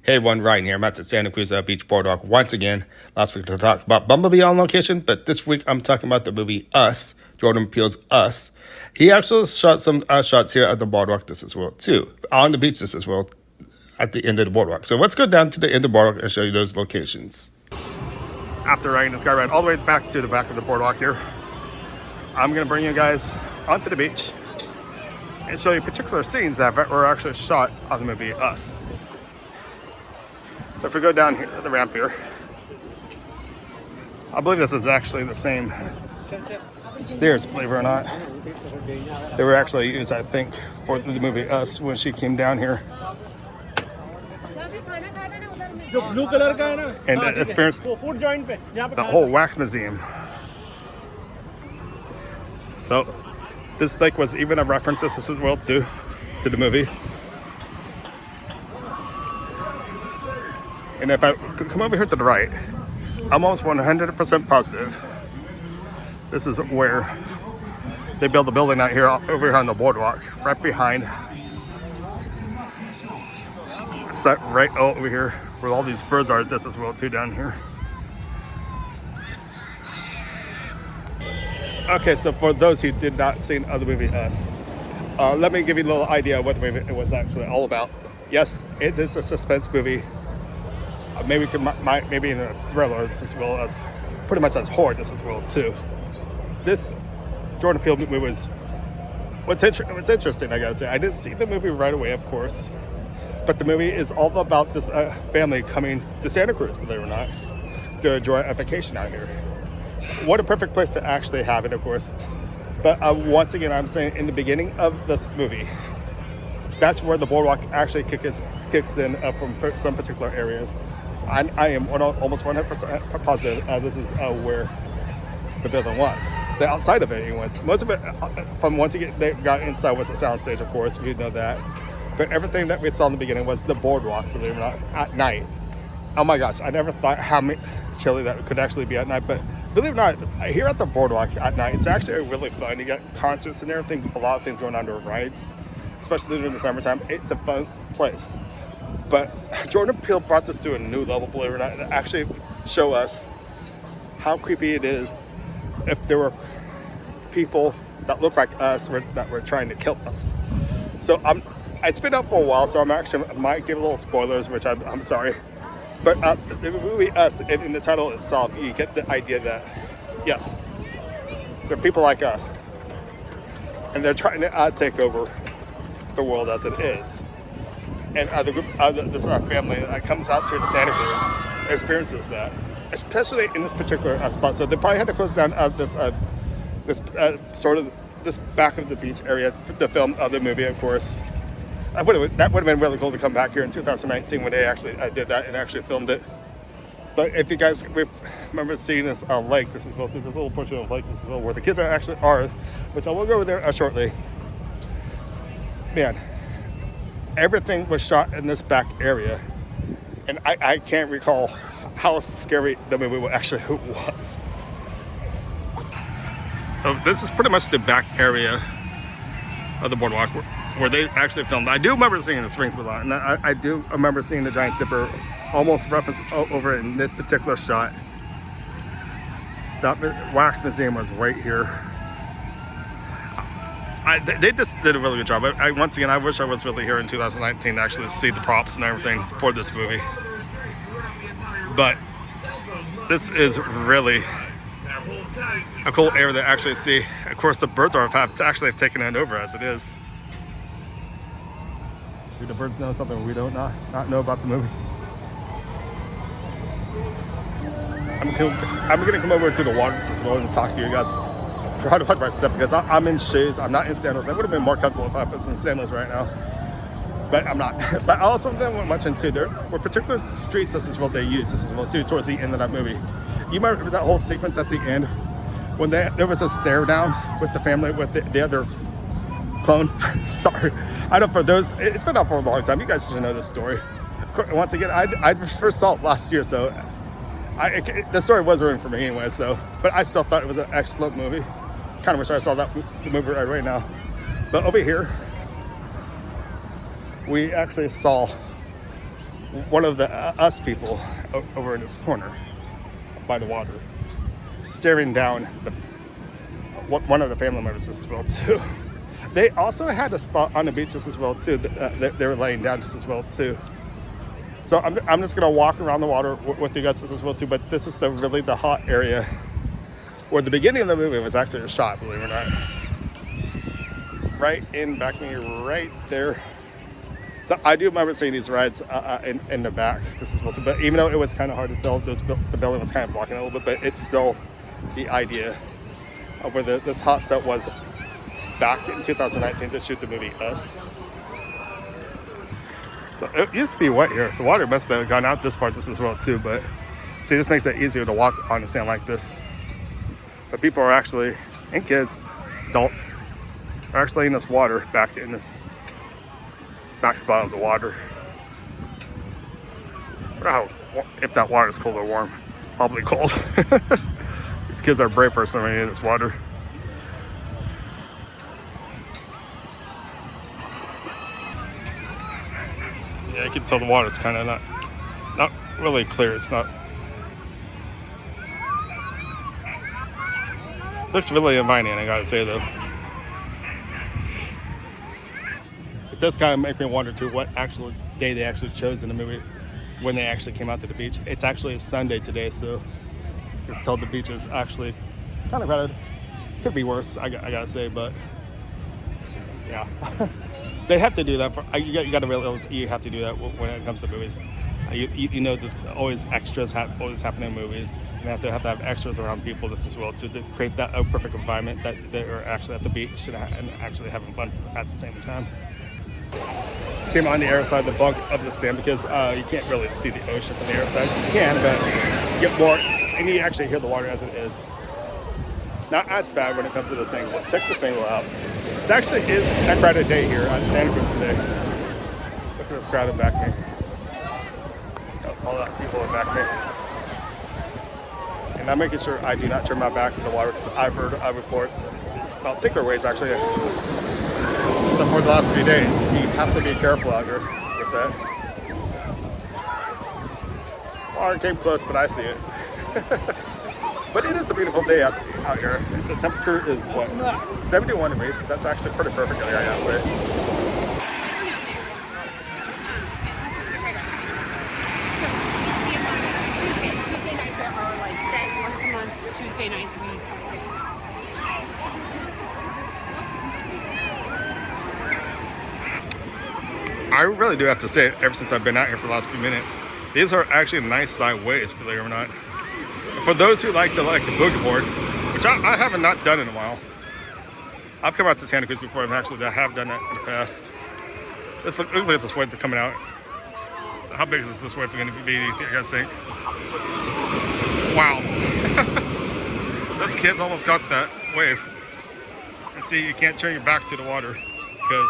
Hey everyone, Ryan here. I'm at the Santa Cruz Beach Boardwalk once again. Last week we talked about Bumblebee on location, but this week I'm talking about the movie Us, Jordan Peele's Us. He actually shot some shots here at the boardwalk this as well too, on the beach this as well, at the end of the boardwalk. So let's go down to the end of the boardwalk and show you those locations. After riding this guy ride all the way back to the back of the boardwalk here, I'm going to bring you guys onto the beach and show you particular scenes that were actually shot on the movie Us. So if we go down here, the ramp here, I believe this is actually the same stairs, believe it or not. They were actually used, I think, for the movie Us when she came down here and experienced the whole wax museum. So this lake was even a reference as well to the movie. And if I come over here to the right, I'm almost 100% positive this is where they built the building out here, over here on the boardwalk, right behind, set right over here where all these birds are. This as well too down here. Okay, so for those who did not see the movie Us, let me give you a little idea of what the movie was actually all about. Yes, it is a suspense movie. Maybe in a thriller as well as pretty much as horror as well too. This Jordan Peele movie was what's interesting. I gotta say, I didn't see the movie right away, of course, but the movie is all about this family coming to Santa Cruz, believe it or not, to enjoy a vacation out here. What a perfect place to actually have it, of course. But once again, I'm saying in the beginning of this movie, that's where the boardwalk actually kicks in from some particular areas. I am almost 100% positive this is where the building was. The outside of it, anyways. Most of it, from once they got inside, was a soundstage, of course, you know that. But everything that we saw in the beginning was the boardwalk, believe it or not, at night. Oh my gosh, I never thought how chilly that could actually be at night. But believe it or not, here at the boardwalk at night, it's actually really fun. You got concerts and everything, a lot of things going on during rides, especially during the summertime. It's a fun place. But Jordan Peele brought this to a new level, believe it or not, to actually show us how creepy it is if there were people that look like us that were trying to kill us. So it's been out for a while, so I might give a little spoilers, which I'm sorry. But the movie Us, in the title itself, you get the idea that, yes, there are people like us, and they're trying to take over the world as it is. And this family that comes out here to Santa Cruz experiences that, especially in this particular spot. So they probably had to close down this back of the beach area to film the movie, of course. That would have been really cool to come back here in 2019 when they actually did that and actually filmed it. But if you guys remember seeing this lake, this is a little portion of lake, this is where the kids are, which I will go over there shortly. Man, everything was shot in this back area, and I can't recall how scary the movie actually was. So this is pretty much the back area of the boardwalk where they actually filmed. I do remember seeing the Springs a lot, and I do remember seeing the Giant Dipper almost referenced over in this particular shot. That wax museum was right here. They just did a really good job. Once again, I wish I was really here in 2019 to actually see the props and everything for this movie. But this is really a cool area to actually see. Of course, the birds have actually taken it over as it is. Do the birds know something we don't not know about the movie? I'm gonna come over to the water as well and talk to you guys. Try to watch my step because I'm in shoes. I'm not in sandals. I would have been more comfortable if I was in sandals right now, but I'm not. But I also didn't much into there were particular streets. This is what they use. This is what too towards the end of that movie. You might remember that whole sequence at the end when there was a stare down with the family with the other clone. Sorry, I know for those it's been out for a long time. You guys should know this story. Once again, I first saw it last year, so the story was ruined for me anyway. So, but I still thought it was an excellent movie. Kind of wish I saw the movie right now. But over here, we actually saw one of the us people over in this corner by the water, staring down one of the family members as well too. They also had a spot on the beach just as well too. They were laying down just as well too. So I'm just gonna walk around the water with you guys just as well too. But this is really the hot area where the beginning of the movie was actually shot, believe it or not. Right in back of me, right there. So I do remember seeing these rides in the back just as well too. But even though it was kind of hard to tell, the building was kind of blocking it a little bit. But it's still the idea of where this hot set was back in 2019 to shoot the movie Us. So it used to be wet here. The water must have gone out this far just as well too, but see, this makes it easier to walk on the sand like this. But people are actually, and kids, adults, are actually in this water back in this back spot of the water. I wonder how, if that water is cold or warm. Probably cold. These kids are brave for swimming in this water. Yeah, you can tell the water's kind of not really clear. It's not. Looks really inviting, I gotta say though. It does kind of make me wonder too what actual day they actually chose in the movie when they actually came out to the beach. It's actually a Sunday today, so just told the beach is actually kind of crowded. Could be worse, I gotta say, but yeah. They have to do that. You got to realize you have to do that when it comes to movies. You know, just always extras always happen in movies. You have to have extras around people just as well to create that perfect environment that they are actually at the beach and actually having fun at the same time. Came on the air side of the bunk of the sand because you can't really see the ocean from the air side. You can, but you get more, and you actually hear the water as it is. Not as bad when it comes to this angle. Check this angle out. It actually is a crowded day here on Santa Cruz today. Look at this crowd in back of me. Got all that people in back of me. And I'm making sure I do not turn my back to the water because I've heard reports about synchrowaves actually for the last few days. You have to be careful out here with that. Water came close, but I see it. But it is a beautiful day out here. The temperature is what, 71 degrees. That's actually pretty perfect out here, I gotta say. Tuesday nights are like set once a month. Tuesday nights I really do have to say, ever since I've been out here for the last few minutes, these are actually nice side waves, believe it or not. For those who like the boogie board, which I haven't not done in a while. I've come out to Santa Cruz before, and actually I have done that in the past. This looks like this wave coming out. How big is this wave going to be, you guys think? Wow. Those kids almost got that wave. And see, you can't turn your back to the water because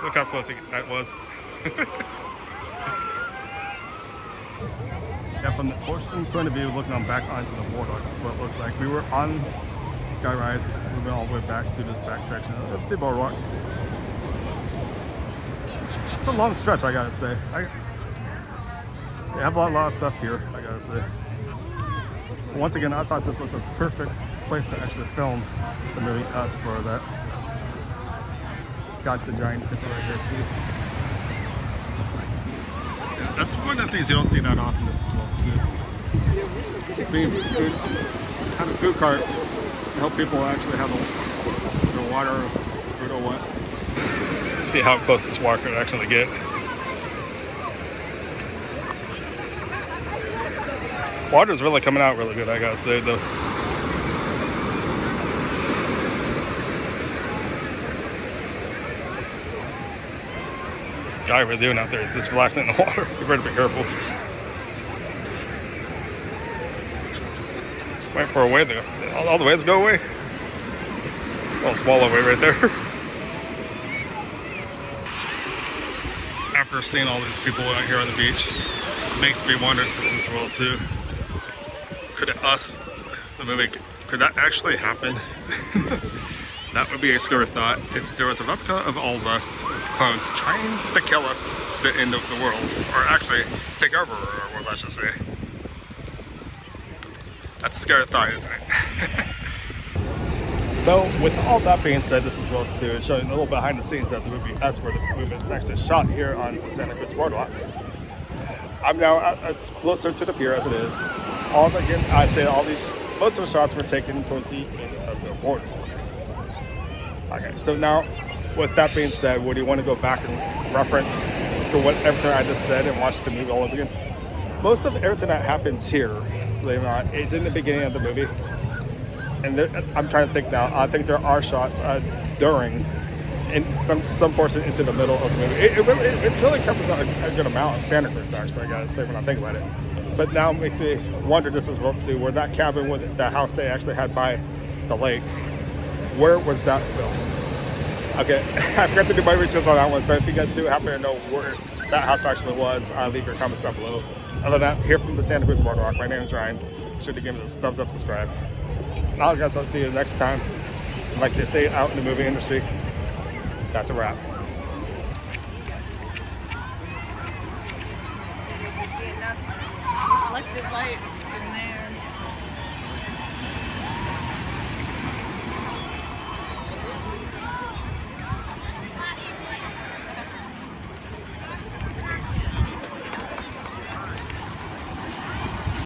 look how close that was. Yeah, from the ocean point of view, looking on back onto the boardwalk, that's what it looks like. We were on Sky Ride, moving all the way back to this back section of the boardwalk. It's a long stretch, I gotta say. They have a lot of stuff here, I gotta say. Once again, I thought this was a perfect place to actually film the movie Us for that. It's got the giant picture right here too. Yeah, that's one of the things you don't see that often as well too. It's being food, have a food cart to help people actually have the water, food or what. See how close this water could actually get. Water's really coming out really good, I gotta say though. This guy we're doing out there is just relaxing in the water. You better be careful. Wait for a wave to go. All the waves go away. Oh, small wave right there. After seeing all these people out here on the beach, it makes me wonder since this world too. Could Us, the movie, could that actually happen? That would be a scary thought if there was a replica of all of us clones trying to kill us, the end of the world, or actually take over, or let's just say. That's a scary thought, isn't it? So, with all that being said, this is World 2, showing a little behind the scenes of the movie S, where the movie is actually shot here on the Santa Cruz Boardwalk. I'm now closer to the pier as it is. Again, I say most of the shots were taken towards the end of the boardwalk. Okay, so now, with that being said, would you want to go back and reference to what everything I just said and watch the movie all over again? Most of everything that happens here, believe it or not, it's in the beginning of the movie. And I'm trying to think now. I think there are shots during, and some portion into the middle of the movie. It really covers a good amount of Santa Cruz, actually, I gotta say, when I think about it. But now it makes me wonder, this as well too, where that cabin was, the house they actually had by the lake, where was that built? Okay, I forgot to do my research on that one, so if you guys do happen to know where that house actually was, leave your comments down below. Other than that, here from the Santa Cruz Boardwalk, my name is Ryan. Be sure to give me a thumbs up, subscribe. I guess I'll see you next time. Like they say out in the movie industry, that's a wrap. Electric light in there.